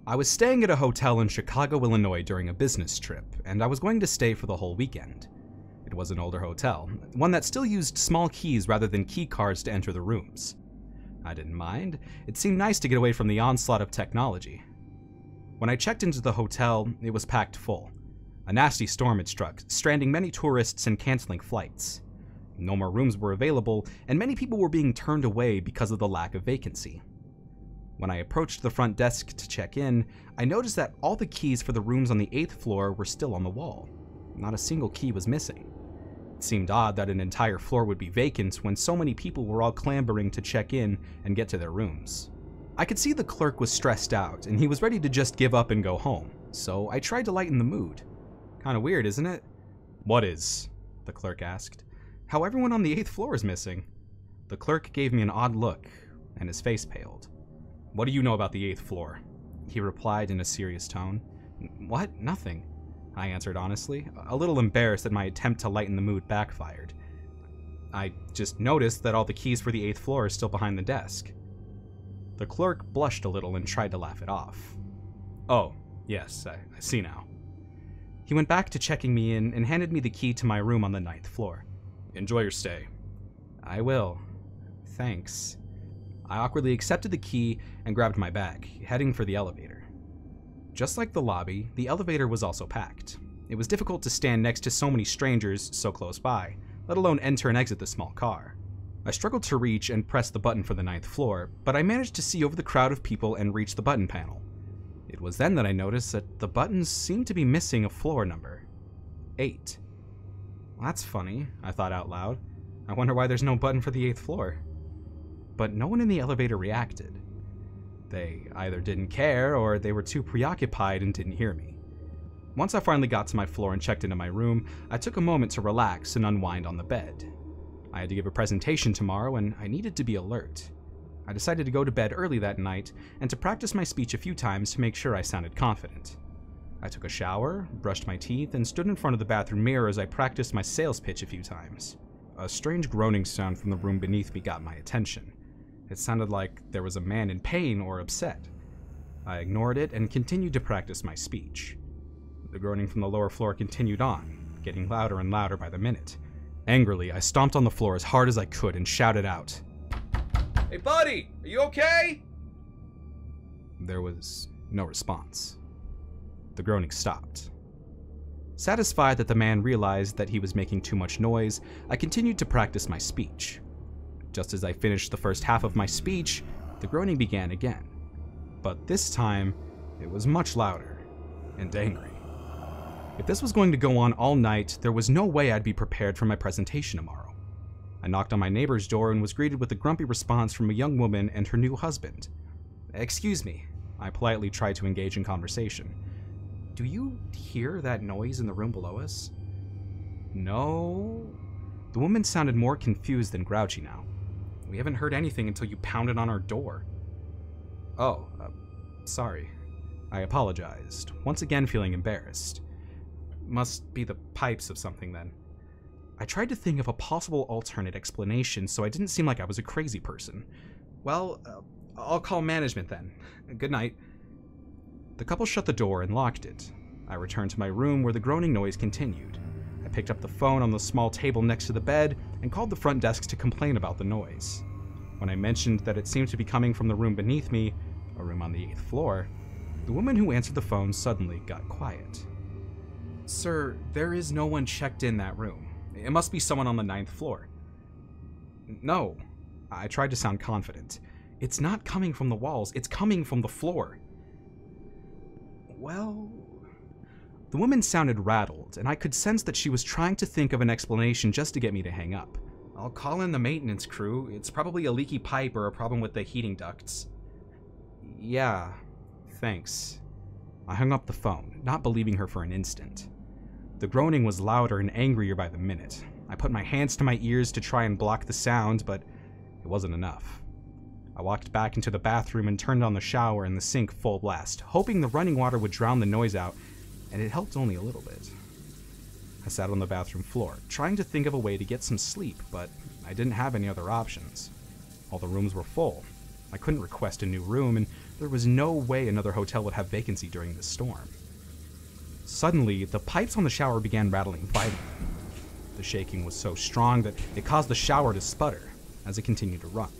I was staying at a hotel in Chicago, Illinois during a business trip, and I was going to stay for the whole weekend. It was an older hotel, one that still used small keys rather than key cards to enter the rooms. I didn't mind. It seemed nice to get away from the onslaught of technology. When I checked into the hotel, it was packed full. A nasty storm had struck, stranding many tourists and canceling flights. No more rooms were available, and many people were being turned away because of the lack of vacancy. When I approached the front desk to check in, I noticed that all the keys for the rooms on the 8th floor were still on the wall. Not a single key was missing. It seemed odd that an entire floor would be vacant when so many people were all clambering to check in and get to their rooms. I could see the clerk was stressed out, and he was ready to just give up and go home, so I tried to lighten the mood. Kinda weird, isn't it? "What is?" the clerk asked. "How everyone on the 8th floor is missing." The clerk gave me an odd look, and his face paled. "What do you know about the 8th floor?" he replied in a serious tone. "What? Nothing," I answered honestly, a little embarrassed that my attempt to lighten the mood backfired. "I just noticed that all the keys for the 8th floor are still behind the desk." The clerk blushed a little and tried to laugh it off. "Oh, yes, I see now." He went back to checking me in and handed me the key to my room on the 9th floor. "Enjoy your stay." "I will. Thanks." I awkwardly accepted the key and grabbed my bag, heading for the elevator. Just like the lobby, the elevator was also packed. It was difficult to stand next to so many strangers so close by, let alone enter and exit the small car. I struggled to reach and press the button for the 9th floor, but I managed to see over the crowd of people and reach the button panel. It was then that I noticed that the buttons seemed to be missing a floor number. 8. Well, that's funny, I thought out loud. I wonder why there's no button for the 8th floor. But no one in the elevator reacted. They either didn't care, or they were too preoccupied and didn't hear me. Once I finally got to my floor and checked into my room, I took a moment to relax and unwind on the bed. I had to give a presentation tomorrow, and I needed to be alert. I decided to go to bed early that night, and to practice my speech a few times to make sure I sounded confident. I took a shower, brushed my teeth, and stood in front of the bathroom mirror as I practiced my sales pitch a few times. A strange groaning sound from the room beneath me got my attention. It sounded like there was a man in pain or upset. I ignored it and continued to practice my speech. The groaning from the lower floor continued on, getting louder and louder by the minute. Angrily, I stomped on the floor as hard as I could and shouted out, "Hey buddy, are you okay?" There was no response. The groaning stopped. Satisfied that the man realized that he was making too much noise, I continued to practice my speech. Just as I finished the first half of my speech, the groaning began again. But this time, it was much louder and angry. If this was going to go on all night, there was no way I'd be prepared for my presentation tomorrow. I knocked on my neighbor's door and was greeted with a grumpy response from a young woman and her new husband. "Excuse me," I politely tried to engage in conversation. "Do you hear that noise in the room below us?" "No." The woman sounded more confused than grouchy now. "We haven't heard anything until you pounded on our door." "Oh, sorry." I apologized, once again feeling embarrassed. "Must be the pipes of something then." I tried to think of a possible alternate explanation so I didn't seem like I was a crazy person. "Well, I'll call management then. Good night." The couple shut the door and locked it. I returned to my room where the groaning noise continued. I picked up the phone on the small table next to the bed and called the front desk to complain about the noise. When I mentioned that it seemed to be coming from the room beneath me, a room on the 8th floor, the woman who answered the phone suddenly got quiet. "Sir, there is no one checked in that room. It must be someone on the 9th floor." "No." I tried to sound confident. "It's not coming from the walls, it's coming from the floor." "Well..." The woman sounded rattled, and I could sense that she was trying to think of an explanation just to get me to hang up. "I'll call in the maintenance crew. It's probably a leaky pipe or a problem with the heating ducts." "Yeah, thanks." I hung up the phone, not believing her for an instant. The groaning was louder and angrier by the minute. I put my hands to my ears to try and block the sound, but it wasn't enough. I walked back into the bathroom and turned on the shower and the sink full blast, hoping the running water would drown the noise out, and it helped only a little bit. I sat on the bathroom floor, trying to think of a way to get some sleep, but I didn't have any other options. All the rooms were full. I couldn't request a new room, and there was no way another hotel would have vacancy during this storm. Suddenly, the pipes on the shower began rattling violently. The shaking was so strong that it caused the shower to sputter as it continued to run.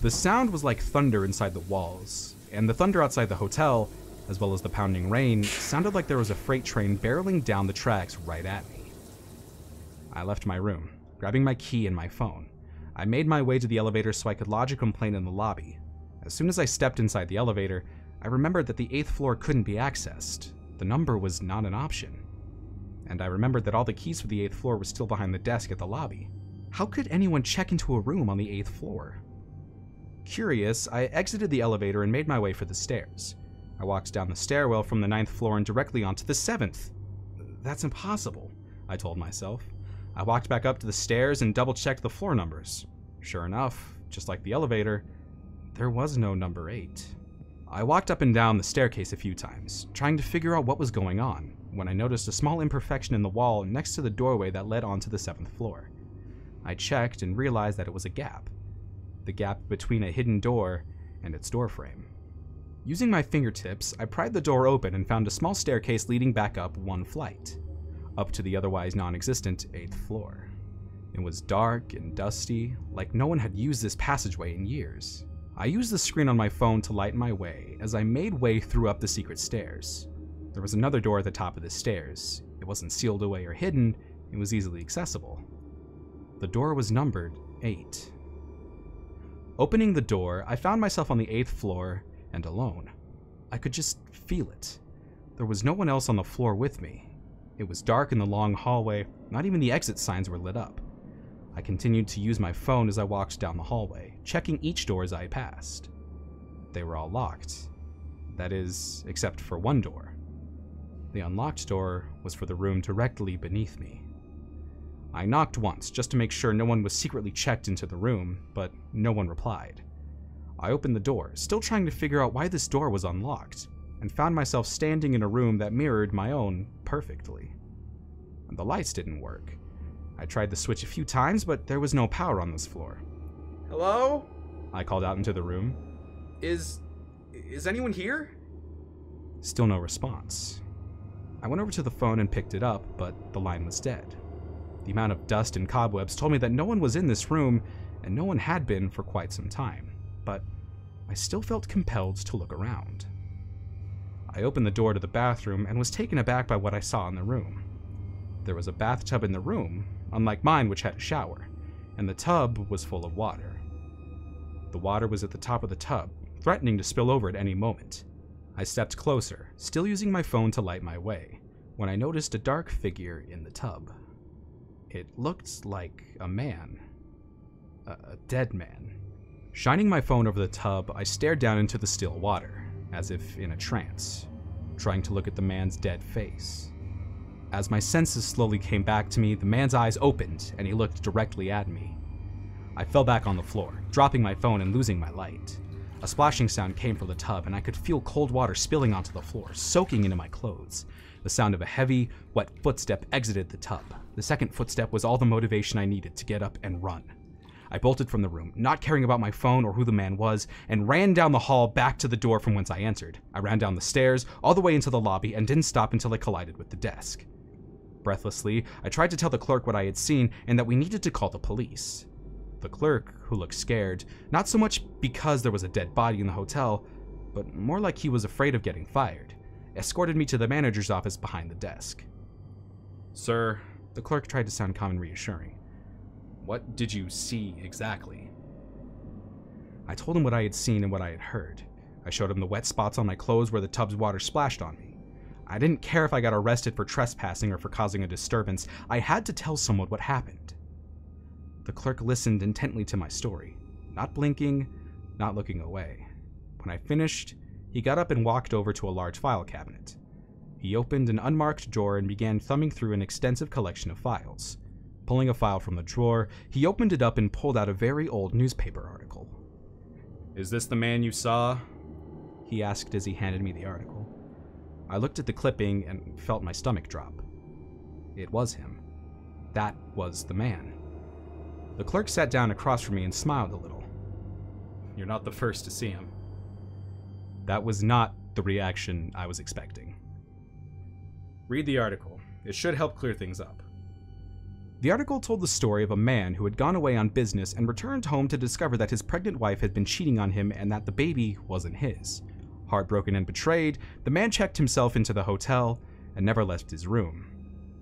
The sound was like thunder inside the walls, and the thunder outside the hotel, as well as the pounding rain, sounded like there was a freight train barreling down the tracks right at me. I left my room, grabbing my key and my phone. I made my way to the elevator so I could lodge a complaint in the lobby. As soon as I stepped inside the elevator, I remembered that the 8th floor couldn't be accessed. The number was not an option. And I remembered that all the keys for the 8th floor were still behind the desk at the lobby. How could anyone check into a room on the 8th floor? Curious, I exited the elevator and made my way for the stairs. I walked down the stairwell from the 9th floor and directly onto the 7th. That's impossible, I told myself. I walked back up to the stairs and double-checked the floor numbers. Sure enough, just like the elevator, there was no number 8. I walked up and down the staircase a few times, trying to figure out what was going on, when I noticed a small imperfection in the wall next to the doorway that led onto the 7th floor. I checked and realized that it was a gap. The gap between a hidden door and its doorframe. Using my fingertips, I pried the door open and found a small staircase leading back up one flight, up to the otherwise non-existent 8th floor. It was dark and dusty, like no one had used this passageway in years. I used the screen on my phone to light my way as I made way through up the secret stairs. There was another door at the top of the stairs. It wasn't sealed away or hidden, it was easily accessible. The door was numbered 8. Opening the door, I found myself on the 8th floor and alone. I could just feel it. There was no one else on the floor with me. It was dark in the long hallway, not even the exit signs were lit up. I continued to use my phone as I walked down the hallway, checking each door as I passed. They were all locked. That is, except for one door. The unlocked door was for the room directly beneath me. I knocked once just to make sure no one was secretly checked into the room, but no one replied. I opened the door, still trying to figure out why this door was unlocked, and found myself standing in a room that mirrored my own perfectly. The lights didn't work. I tried the switch a few times, but there was no power on this floor. Hello? I called out into the room. Is anyone here? Still no response. I went over to the phone and picked it up, but the line was dead. The amount of dust and cobwebs told me that no one was in this room, and no one had been for quite some time, but I still felt compelled to look around. I opened the door to the bathroom and was taken aback by what I saw in the room. There was a bathtub in the room, unlike mine which had a shower, and the tub was full of water. The water was at the top of the tub, threatening to spill over at any moment. I stepped closer, still using my phone to light my way, when I noticed a dark figure in the tub. It looked like a man. A dead man. Shining my phone over the tub, I stared down into the still water, as if in a trance, trying to look at the man's dead face. As my senses slowly came back to me, the man's eyes opened and he looked directly at me. I fell back on the floor, dropping my phone and losing my light. A splashing sound came from the tub and I could feel cold water spilling onto the floor, soaking into my clothes. The sound of a heavy, wet footstep exited the tub. The second footstep was all the motivation I needed to get up and run. I bolted from the room, not caring about my phone or who the man was, and ran down the hall back to the door from whence I entered. I ran down the stairs, all the way into the lobby, and didn't stop until I collided with the desk. Breathlessly, I tried to tell the clerk what I had seen and that we needed to call the police. The clerk, who looked scared, not so much because there was a dead body in the hotel, but more like he was afraid of getting fired, escorted me to the manager's office behind the desk. "Sir," the clerk tried to sound calm and reassuring. "What did you see exactly?" I told him what I had seen and what I had heard. I showed him the wet spots on my clothes where the tub's water splashed on me. I didn't care if I got arrested for trespassing or for causing a disturbance. I had to tell someone what happened. The clerk listened intently to my story, not blinking, not looking away. When I finished, he got up and walked over to a large file cabinet. He opened an unmarked drawer and began thumbing through an extensive collection of files. Pulling a file from the drawer, he opened it up and pulled out a very old newspaper article. "Is this the man you saw?" he asked as he handed me the article. I looked at the clipping and felt my stomach drop. It was him. That was the man. The clerk sat down across from me and smiled a little. You're not the first to see him. That was not the reaction I was expecting. Read the article. It should help clear things up. The article told the story of a man who had gone away on business and returned home to discover that his pregnant wife had been cheating on him and that the baby wasn't his. Heartbroken and betrayed, the man checked himself into the hotel and never left his room.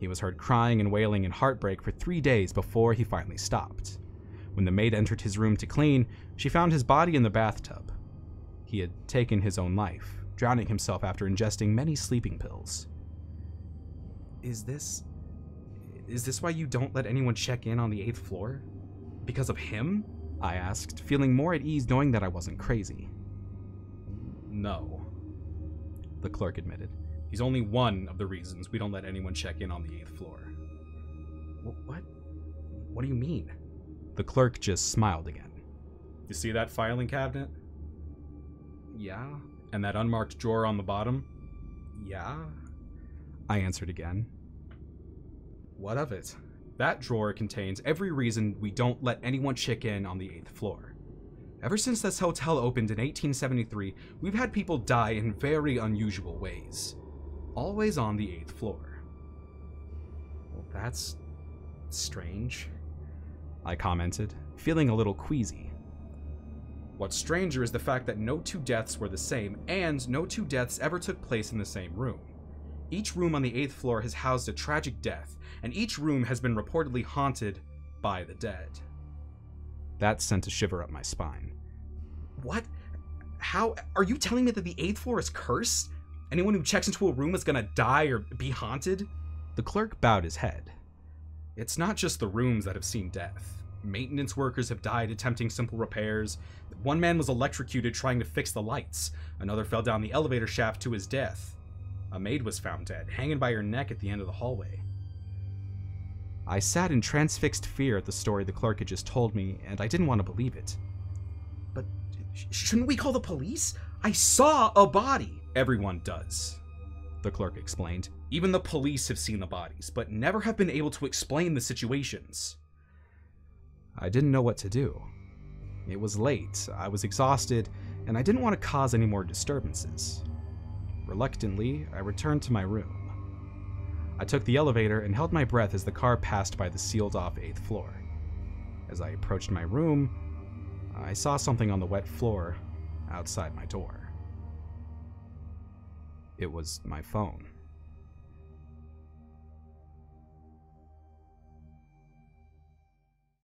He was heard crying and wailing in heartbreak for 3 days before he finally stopped. When the maid entered his room to clean, she found his body in the bathtub. He had taken his own life, drowning himself after ingesting many sleeping pills. Is this why you don't let anyone check in on the 8th floor? Because of him? I asked, feeling more at ease knowing that I wasn't crazy. No, the clerk admitted. He's only one of the reasons we don't let anyone check in on the 8th floor. What? What do you mean? The clerk just smiled again. You see that filing cabinet? Yeah. And that unmarked drawer on the bottom? Yeah. I answered again. What of it? That drawer contains every reason we don't let anyone check in on the 8th floor. Ever since this hotel opened in 1873, we've had people die in very unusual ways. Always on the 8th floor. Well, that's strange, I commented, feeling a little queasy. What's stranger is the fact that no 2 deaths were the same, and no 2 deaths ever took place in the same room. Each room on the 8th floor has housed a tragic death, and each room has been reportedly haunted by the dead. That sent a shiver up my spine. What? How? Are you telling me that the 8th floor is cursed? Anyone who checks into a room is gonna die or be haunted? The clerk bowed his head. It's not just the rooms that have seen death. Maintenance workers have died attempting simple repairs. One man was electrocuted trying to fix the lights. Another fell down the elevator shaft to his death. A maid was found dead, hanging by her neck at the end of the hallway. I sat in transfixed fear at the story the clerk had just told me, and I didn't want to believe it. But shouldn't we call the police? I saw a body! Everyone does, the clerk explained. Even the police have seen the bodies, but never have been able to explain the situations. I didn't know what to do. It was late, I was exhausted, and I didn't want to cause any more disturbances. Reluctantly, I returned to my room. I took the elevator and held my breath as the car passed by the sealed-off 8th floor. As I approached my room, I saw something on the wet floor outside my door. It was my phone.